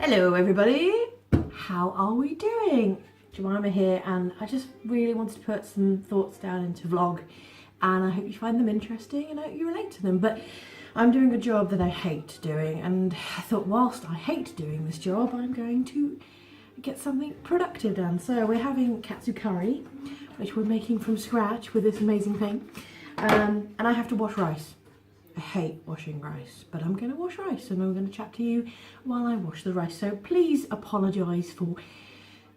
Hello everybody, how are we doing? Jemima here, and I just really wanted to put some thoughts down into vlog, and I hope you find them interesting and I hope you relate to them. But I'm doing a job that I hate doing, and I thought whilst I hate doing this job, I'm going to get something productive done. So we're having katsu curry, which we're making from scratch with this amazing thing, and I have to wash rice. I hate washing rice, but I'm going to wash rice and I'm going to chat to you while I wash the rice. So please apologise for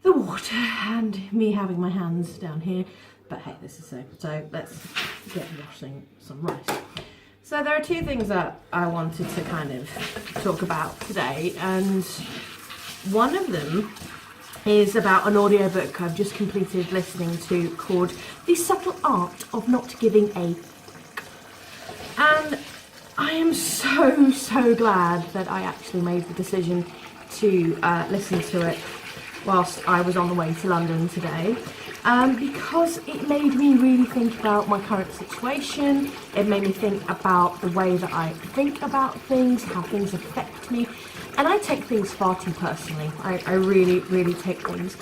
the water and me having my hands down here. But hey, this is so let's get washing some rice. So there are two things that I wanted to kind of talk about today, and one of them is about an audiobook I've just completed listening to called The Subtle Art of Not Giving a And I am so glad that I actually made the decision to listen to it whilst I was on the way to London today, because it made me really think about my current situation. It made me think about the way that I think about things, how things affect me, and I take things far too personally. I really take things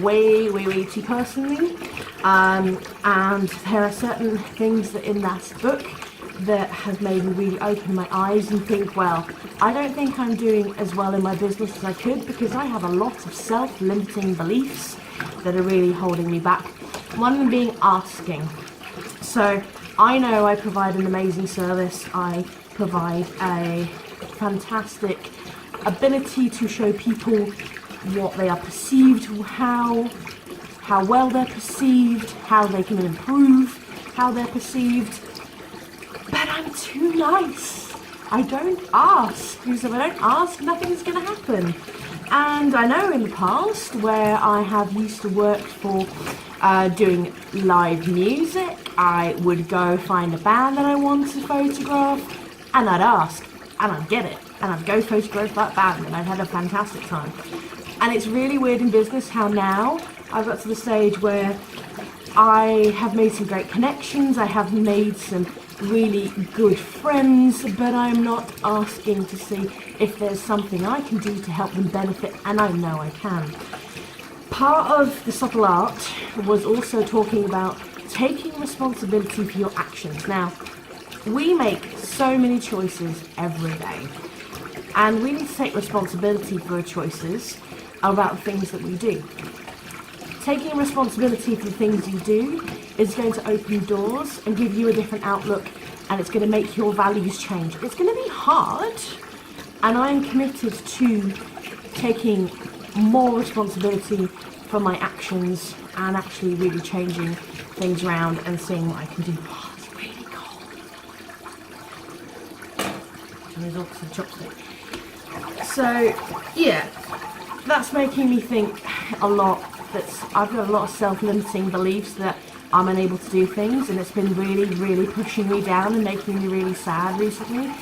way too personally, and there are certain things that in that book that have made me really open my eyes and think, well, I don't think I'm doing as well in my business as I could, because I have a lot of self-limiting beliefs that are really holding me back. One of them being asking. So I know I provide an amazing service. I provide a fantastic ability to show people what they are perceived, how well they're perceived, how they can improve how they're perceived. But I'm too nice. I don't ask, because if I don't ask, nothing's going to happen. And I know in the past where I have used to work for doing live music, I would go find a band that I wanted to photograph, and I'd ask, and I'd get it, and I'd go photograph that band, and I'd had a fantastic time. And it's really weird in business how now I've got to the stage where I have made some great connections, I have made some really good friends, but I'm not asking to see if there's something I can do to help them benefit, and I know I can. Part of the subtle art was also talking about taking responsibility for your actions. Now, we make so many choices every day, and we need to take responsibility for our choices about things that we do. Taking responsibility for the things you do is going to open doors and give you a different outlook, and it's going to make your values change. It's going to be hard, and I am committed to taking more responsibility for my actions and actually really changing things around and seeing what I can do. Oh, it's really cold. And there's also a chopstick. So yeah, that's making me think a lot. I've got a lot of self-limiting beliefs that I'm unable to do things, and it's been really pushing me down and making me really sad recently.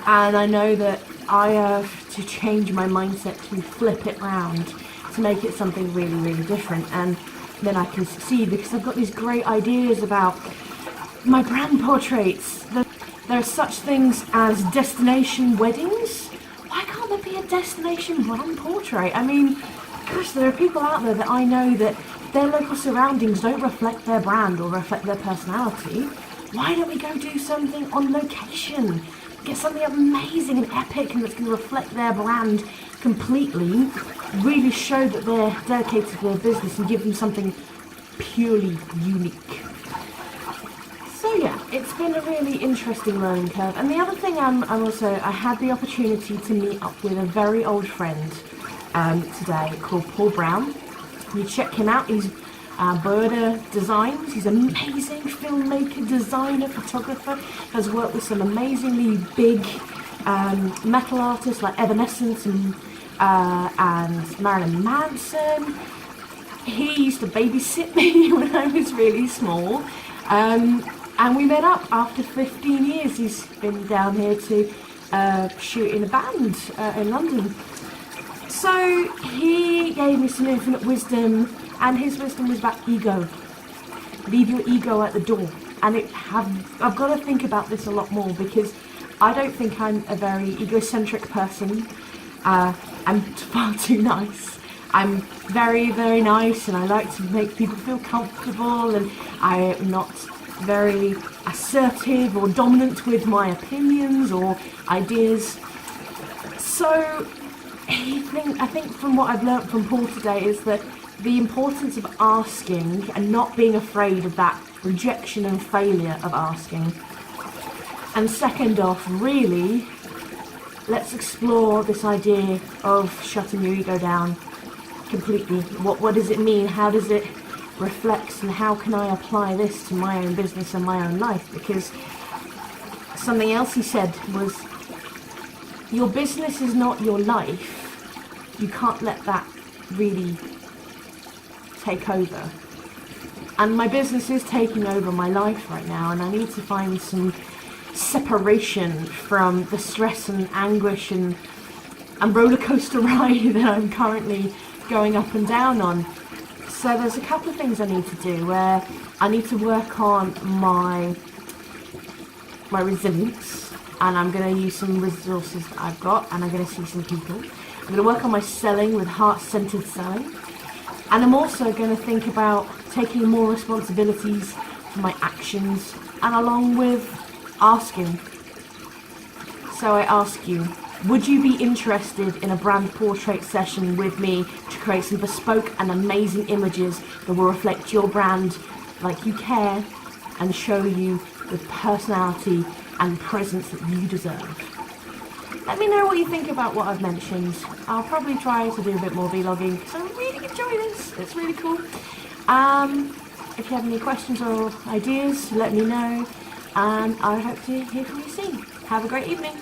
And I know that I have to change my mindset to flip it round, to make it something really different, and then I can succeed, because I've got these great ideas about my brand portraits. There are such things as destination weddings. Why can't there be a destination brand portrait? I mean, gosh, there are people out there that I know that their local surroundings don't reflect their brand or reflect their personality. Why don't we go do something on location? Get something amazing and epic and that's going to reflect their brand completely, really show that they're dedicated to their business and give them something purely unique. So yeah, it's been a really interesting learning curve. And the other thing I had the opportunity to meet up with a very old friend today called Paul Brown. You check him out. He's Burda Designs. He's an amazing filmmaker, designer, photographer. Has worked with some amazingly big metal artists like Evanescence and Marilyn Manson. He used to babysit me when I was really small, and we met up after 15 years. He's been down here to shoot in a band in London. So he gave me some infinite wisdom, and his wisdom was about ego. Leave your ego at the door. And I've got to think about this a lot more, because I don't think I'm a very egocentric person. I'm far too nice. I'm very, very nice, and I like to make people feel comfortable, and I'm not very assertive or dominant with my opinions or ideas. So I think from what I've learnt from Paul today is that the importance of asking and not being afraid of that rejection and failure of asking. And second off, really, let's explore this idea of shutting your ego down completely. What does it mean? How does it reflect? And how can I apply this to my own business and my own life? Because something else he said was, your business is not your life. You can't let that really take over. And my business is taking over my life right now, and I need to find some separation from the stress and anguish and roller coaster ride that I'm currently going up and down on. So there's a couple of things I need to do where I need to work on my resilience, and I'm going to use some resources that I've got, and I'm going to see some people. I'm going to work on my selling with heart-centered selling, and I'm also going to think about taking more responsibilities for my actions, and along with asking. So I ask you, would you be interested in a brand portrait session with me to create some bespoke and amazing images that will reflect your brand like you care and show you the personality and presence that you deserve? Let me know what you think about what I've mentioned. I'll probably try to do a bit more vlogging because I really enjoy this. It's really cool. If you have any questions or ideas, let me know, and I hope to hear from you soon. Have a great evening.